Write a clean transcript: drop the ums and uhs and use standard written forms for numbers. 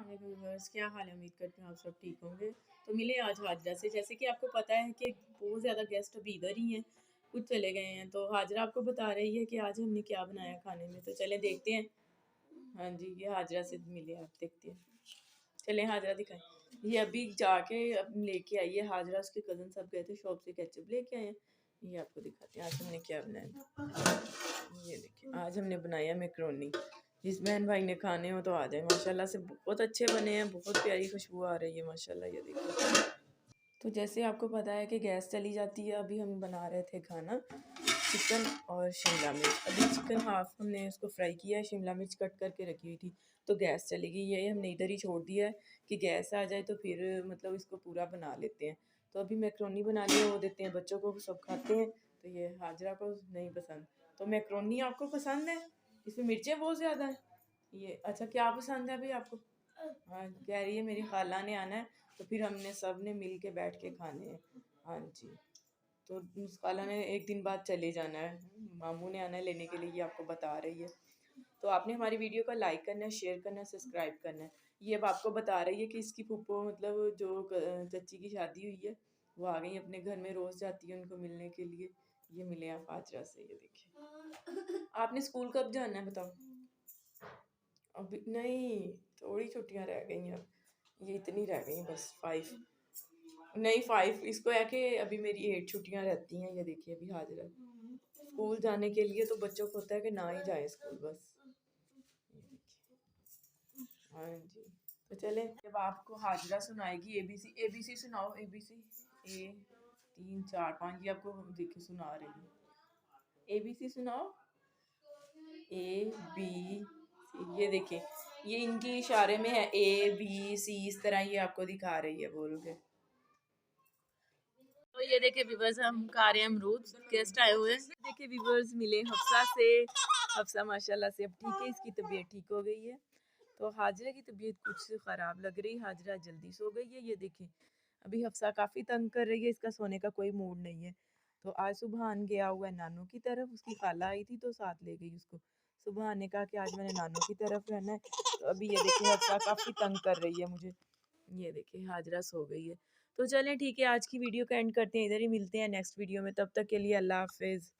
Viewers, क्या हाल है? उम्मीद करती हूँ आप सब ठीक होंगे। तो मिले आज हाजरा से। जैसे कि आपको पता है कि बहुत ज़्यादा गेस्ट अभी इधर ही हैं, कुछ चले गए हैं। तो हाजरा आपको बता रही है कि आज हमने क्या बनाया खाने में। तो चले देखते हैं। हाँ जी, ये हाजरा से मिले, आप देखते हैं। चलें हाजरा दिखाएं। ये अभी जाके अब लेके आई है हाजरा, उसके कज़न सब गए थे शॉप से, केचप लेके आए हैं। ये आपको दिखाते हैं आज हमने क्या बनाया। ये देखिए, आज हमने बनाया मैकरोनी। जिस बहन भाई ने खाने हो तो आ जाए। माशाल्लाह से बहुत अच्छे बने हैं, बहुत प्यारी खुशबू आ रही है माशाल्लाह। ये देखिए, तो जैसे आपको पता है कि गैस चली जाती है। अभी हम बना रहे थे खाना, चिकन और शिमला मिर्च। अभी चिकन हाफ हमने उसको फ्राई किया है, शिमला मिर्च कट करके रखी हुई थी। तो गैस चली गई, ये हमने इधर ही छोड़ दिया है कि गैस आ जाए तो फिर मतलब इसको पूरा बना लेते हैं। तो अभी मैकरोनी बना लिया, वो देते हैं बच्चों को, सब खाते हैं। तो ये हाजरा को नहीं पसंद। तो मैकरोनी आपको पसंद है? इसमें मिर्चें बहुत ज़्यादा है। ये अच्छा, क्या पसंद है अभी आपको? हाँ, कह रही है मेरी खाला ने आना है, तो फिर हमने सब ने मिल के बैठ के खाने हैं। हाँ जी, तो उस खाला ने एक दिन बाद चले जाना है, मामू ने आना है लेने के लिए, ये आपको बता रही है। तो आपने हमारी वीडियो को लाइक करना है, शेयर करना है, सब्सक्राइब करना है। ये अब आपको बता रही है कि इसकी फूफो मतलब जो चच्ची की शादी हुई है, वो आ गई अपने घर में, रोज़ जाती है उनको मिलने के लिए। ये मिले आप हाजरा से। ये देखिए, आपने स्कूल कब जाना है बताओ? अभी नहीं, थोड़ी छुट्टियां रह गई हैं अब। ये इतनी रह गई हैं बस, 5 नहीं 5, इसको है कि अभी मेरी 8 छुट्टियां रहती हैं। ये देखिए, अभी हाजिर है स्कूल जाने के लिए। तो बच्चों को होता है कि ना ही जाए स्कूल बस। ये देखिए, हाँ जी। तो चले, जब आपको हाजिरा सुनाएगी एबीसी, एबीसी सुनाओ। एबीसी, ए 3 4 5, ये आपको देखिए सुना रही है। एबीसी सुनाओ। ए बी सी, ये देखिए, ये इनकी इशारे में है, ए बी सी, इस तरह ये आपको दिखा रही है बोल के। तो ये देखिए व्यूवर्स, हम खा रहे हैं अमरूद, गेस्ट आए हुए हैं। देखिए व्यूवर्स, मिले हफ्सा से। हफ्सा माशाल्लाह से अब ठीक है, इसकी तबीयत ठीक हो गई है। तो हाजरा की तबीयत कुछ ख़राब लग रही, हाजरा जल्दी सो गई है। ये देखिए, अभी हफ्सा काफ़ी तंग कर रही है, इसका सोने का कोई मूड नहीं है। तो आज सुबहान गया हुआ है नानू की तरफ, उसकी खाला आई थी तो साथ ले गई उसको। सुबहान ने कहा कि आज मैंने नानू की तरफ रहना है। तो अभी ये देखिए, हफ्सा काफ़ी तंग कर रही है मुझे। ये देखिए, हाजरा सो गई है। तो चलें ठीक है, आज की वीडियो का एंड करते हैं, इधर ही मिलते हैं नेक्स्ट वीडियो में। तब तक के लिए अल्लाह हाफिज़।